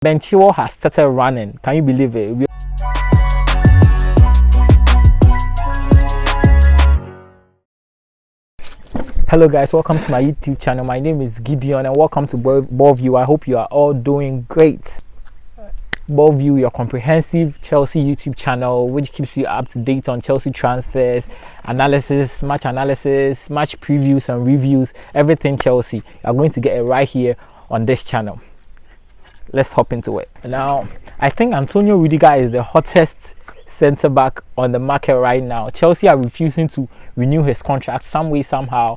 Ben Chilwell has started running. Can you believe it? Hello guys, welcome to my YouTube channel. My name is Gideon and welcome to Ballview. I hope you are all doing great. Ballview, your comprehensive Chelsea YouTube channel, which keeps you up to date on Chelsea transfers, analysis, match previews and reviews, everything Chelsea. You are going to get it right here on this channel. Let's hop into it. Now, I think Antonio Rudiger is the hottest centre back on the market right now. Chelsea are refusing to renew his contract some way, somehow.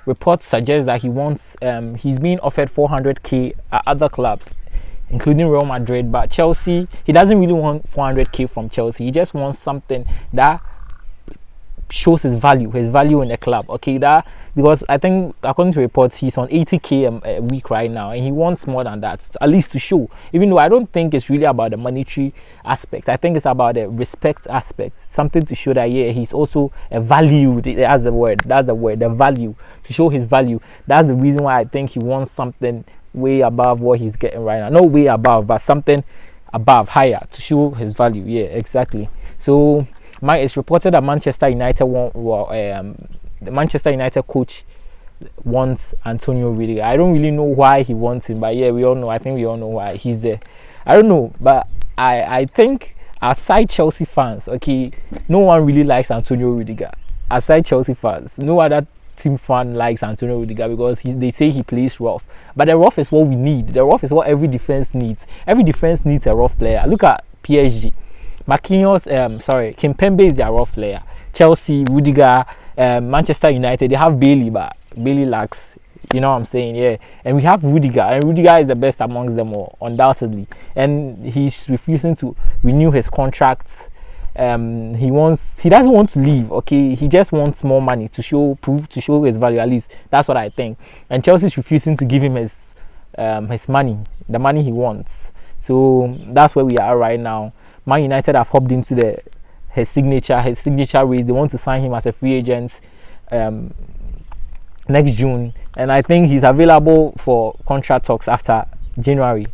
Reports suggest that he's being offered 400k at other clubs, including Real Madrid, but Chelsea, he doesn't really want 400k from Chelsea. He just wants something that shows his value in the club. Okay, that because I think according to reports he's on 80k a week right now, and he wants more than that, at least to show. Even though I don't think it's really about the monetary aspect, I think it's about the respect aspect, something to show that he's also a value. That's the word, the value, to show his value. That's the reason why I think he wants something way above what he's getting right now. Not way above, but something above, higher, to show his value. Yeah, exactly. So it's reported that Manchester United the Manchester United coach wants Antonio Rudiger. I don't really know why he wants him, but yeah, we all know. I think we all know why he's there. I don't know, but I think aside Chelsea fans, okay, no one really likes Antonio Rudiger. Aside Chelsea fans, no other team fan likes Antonio Rudiger because they say he plays rough. But the rough is what we need. The rough is what every defense needs. Every defense needs a rough player. Look at PSG. Kimpembe is their rough player. Chelsea, Rudiger, Manchester United, they have Bailey, but Bailey lacks, you know what I'm saying? Yeah. And we have Rudiger, and Rudiger is the best amongst them all, undoubtedly. And he's refusing to renew his contract. He doesn't want to leave, okay? He just wants more money to show his value, at least. That's what I think. And Chelsea's refusing to give him his money, the money he wants. So that's where we are right now. Man United have hopped into his signature race. They want to sign him as a free agent next June, and I think he's available for contract talks after January.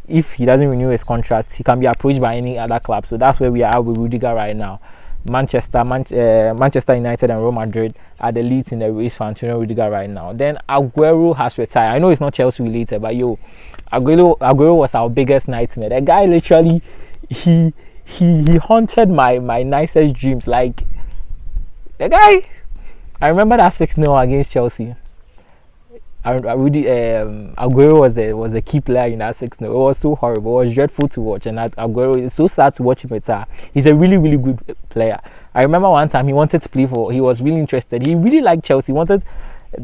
If he doesn't renew his contract, he can be approached by any other club. So that's where we are with Rudiger right now. Manchester United and Real Madrid are the leads in the race for Antonio Rudiger right now. Then Aguero has retired. I know it's not Chelsea related, but Aguero was our biggest nightmare. The guy literally he haunted my nicest dreams. Like, the guy, I remember that 6-0 against Chelsea. Aguero was the key player in that 6-0. It was so horrible. It was dreadful to watch, and Aguero, it's so sad to watch him retire. He's a really, really good player. I remember one time he wanted to play he was really interested. He really liked Chelsea. He wanted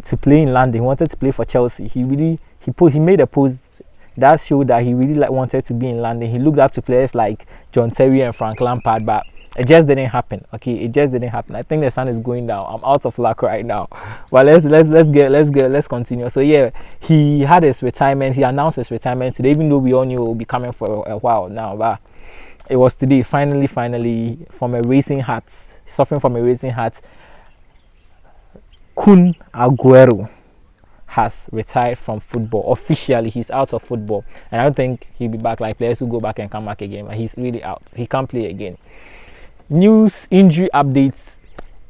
to play in London. He wanted to play for Chelsea. He made a post that showed that he really wanted to be in London. He looked up to players like John Terry and Frank Lampard, but it just didn't happen. Okay, it just didn't happen. I think the sun is going down. I'm out of luck right now. But let's continue. So yeah, he had his retirement. He announced his retirement today, even though we all knew it would be coming for a while now. But it was today, finally, from a racing heart, suffering from a racing heart. Kun Aguero has retired from football. Officially, he's out of football, and I don't think he'll be back like players who go back and come back again. But he's really out. He can't play again. News, injury updates.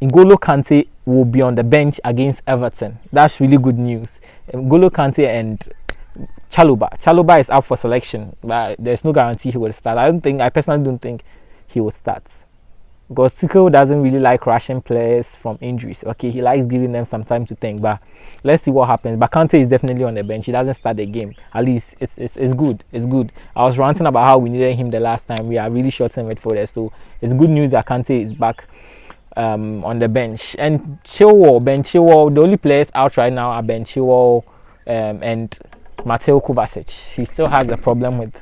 N'Golo Kante will be on the bench against Everton. That's really good news. N'Golo Kante and Chalobah is up for selection, but there's no guarantee he will start. I personally don't think he will start, because Tuchel doesn't really like rushing players from injuries. Okay, he likes giving them some time to think, but let's see what happens. But Kante is definitely on the bench. He doesn't start the game. At least it's good. It's good. I was ranting about how we needed him the last time. We are really short in midfielders, so it's good news that Kante is back on the bench. And Ben Chilwell, the only players out right now are Ben Chilwell and Mateo Kovacic. He still has a problem with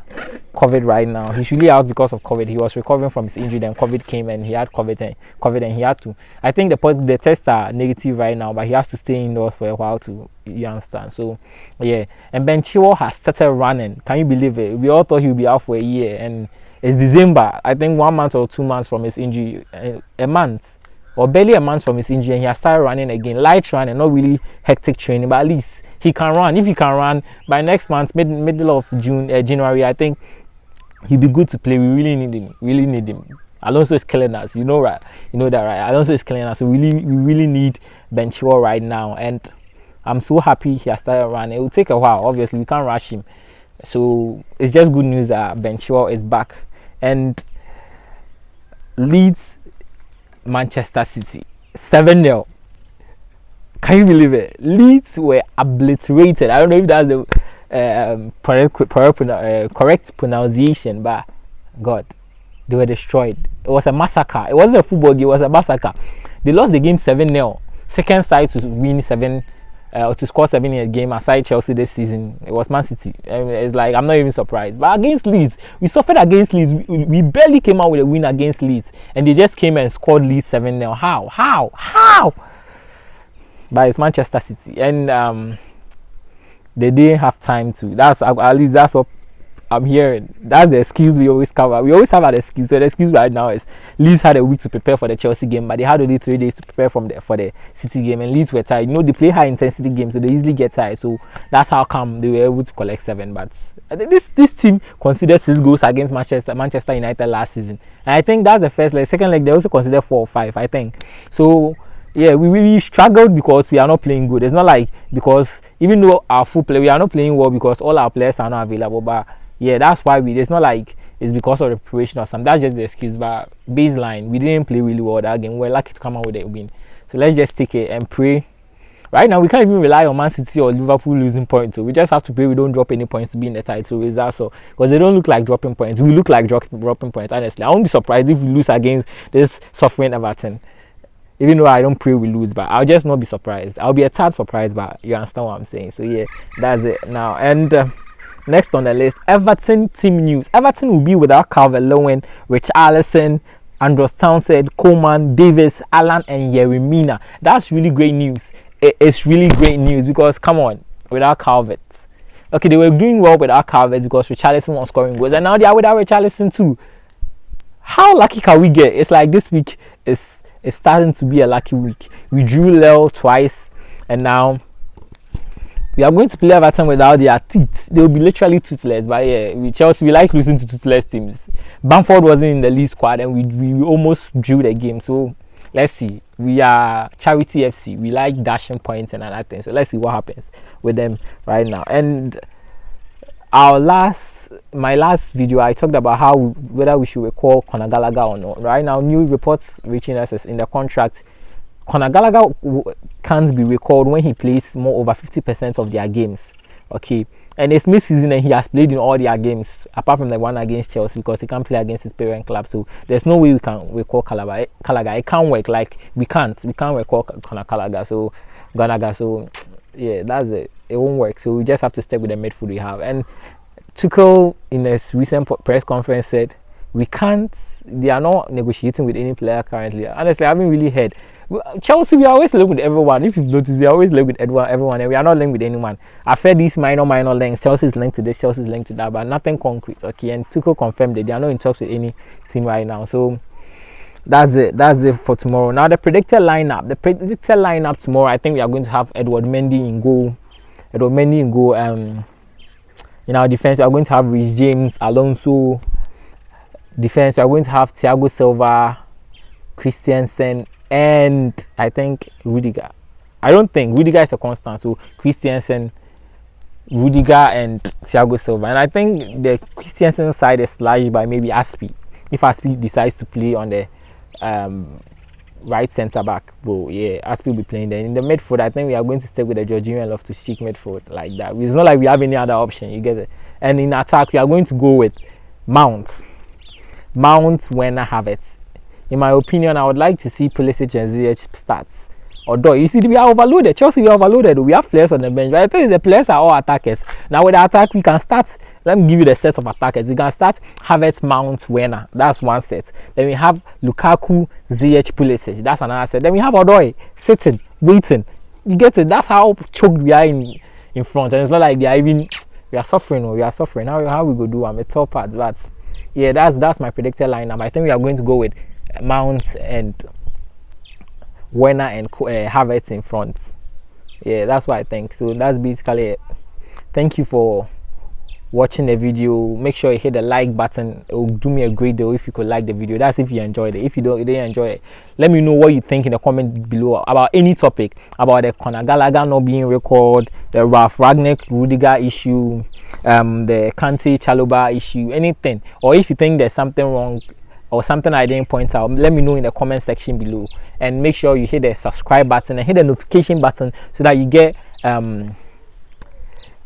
COVID right now. He's really out because of COVID. He was recovering from his injury, then COVID came and he had COVID and he had to. I think the tests are negative right now, but he has to stay indoors for a while you understand. So yeah, and Ben Chilwell has started running. Can you believe it? We all thought he would be out for a year, and it's December. I think 1 month or 2 months from his injury, a month or barely a month from his injury, and he has started running again. Light running, not really hectic training, but at least he can run. If he can run by next month, middle of January, I think he'll be good to play. We really need him. Really need him. Alonso is killing us. You know, right? You know that, right? Alonso is killing us. So we really need Ben Chilwell right now, and I'm so happy he has started running. It will take a while. Obviously, we can't rush him. So it's just good news that Ben Chilwell is back. And Leeds, Manchester City, 7-0. Can you believe it? Leeds were obliterated. I don't know if that's the correct pronunciation, but God, they were destroyed. It was a massacre. It wasn't a football game, it was a massacre. They lost the game 7-0. Second side to win to score 7 in a game aside Chelsea this season. It was Man City. It's like, I'm not even surprised. But against Leeds, we suffered against Leeds. We barely came out with a win against Leeds, and they just came and scored Leeds 7-0. How? But it's Manchester City, and they didn't have time to. That's at least that's what I'm hearing. That's the excuse we always cover. We always have an excuse. So the excuse right now is Leeds had a week to prepare for the Chelsea game, but they had only 3 days to prepare for the City game, and Leeds were tired. You know, they play high intensity games, so they easily get tired. So that's how come they were able to collect 7. But this team considered 6 goals against Manchester United last season, and I think that's the first leg. Second leg they also considered 4 or 5. I think so. Yeah, we really struggled because we are not playing good. It's not like because even though our full play, we are not playing well because all our players are not available. But yeah, that's why it's not like it's because of the preparation or something. That's just the excuse. But baseline, we didn't play really well that game. We're lucky to come out with a win. So let's just take it and pray. Right now, we can't even rely on Man City or Liverpool losing points. So we just have to pray we don't drop any points to be in the title race. So because they don't look like dropping points. We look like dropping points, honestly. I won't be surprised if we lose against this suffering Everton. Even though I don't pray we lose, but I'll just not be surprised. I'll be a tad surprised, but you understand what I'm saying. So yeah, that's it now. And next on the list, Everton team news. Everton will be without Calvert-Lewin, Richarlison, Andros Townsend, Coleman, Davis, Allan, and Yeremina. That's really great news. It's really great news because come on, without Calvert. Okay, they were doing well without Calvert because Richarlison was scoring goals, and now they are without Richarlison too. How lucky can we get? It's like this week is. It's starting to be a lucky week. We drew Lille twice, and now we are going to play Everton without their teeth. They will be literally toothless. But yeah, with Chelsea, we like losing to toothless teams. Bamford wasn't in the lead squad, and we almost drew the game. So let's see. We are Chelsea F.C. We like dashing points and other things. So let's see what happens with them right now. And my last video, I talked about whether we should recall Conor Gallagher or not. Right now, new reports reaching us is in the contract, Conor Gallagher can't be recalled when he plays more over 50% of their games. Okay, and it's mid-season and he has played in all their games apart from the one against Chelsea because he can't play against his parent club. So there's no way we can recall Gallagher. It can't work. Like we can't recall Conor Gallagher. So yeah, that's it. It won't work. So we just have to stick with the midfield we have. And Tuchel in his recent press conference said they are not negotiating with any player currently. Honestly, I haven't really heard. Chelsea, we always live with everyone. If you've noticed, we always live with everyone, and we are not linked with anyone. I've heard these minor links. Chelsea is linked to this, Chelsea is linked to that, but nothing concrete. Okay, and Tuchel confirmed that they are not in talks with any team right now. So that's it for tomorrow. Now the predicted lineup tomorrow, I think we are going to have Edward Mendy in goal. In our defense, we are going to have Reece James, Alonso. Defense, we are going to have Thiago Silva, Christensen, and I think Rudiger. I don't think Rudiger is a constant, so Christensen, Rudiger, and Thiago Silva. And I think the Christensen side is slashed by maybe Aspi. If Aspi decides to play on the right centre back, bro, yeah, Aspi will be playing there. In the midfield, I think we are going to stick with the Jorginho and Loftus-Cheek midfield like that. It's not like we have any other option, you get it. And in attack, we are going to go with Mount, Werner, Havertz. In my opinion, I would like to see Pulisic and Ziyech starts. Although, you see, we are overloaded. Chelsea, we are overloaded. We have players on the bench. But I think the players are all attackers. Now, with the attack, we can start. Let me give you the set of attackers. We can start Havertz, Mount, Werner. That's one set. Then we have Lukaku, Ziyech, Pulisic. That's another set. Then we have Odoi sitting, waiting. You get it? That's how choked we are in front. And it's not like they are even... We are suffering. How we go do? I'm a top part. But yeah, that's my predicted lineup. I think we are going to go with Mount and Werner and Havertz in front. Yeah, that's what I think. So that's basically it. Thank you for watching the video. Make sure you hit the like button. It will do me a great deal if you could like the video. That's if you enjoyed it. If you didn't enjoy it, let me know what you think in the comment below about any topic, about the Conor Gallagher not being recorded, the Ralph Ragnick Rudiger issue, the Kante Chalobah issue, anything. Or if you think there's something wrong or something I didn't point out, let me know in the comment section below. And make sure you hit the subscribe button and hit the notification button so that you get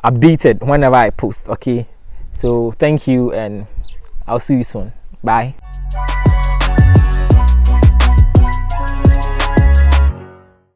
updated whenever I post. Okay, so thank you, and I'll see you soon. Bye.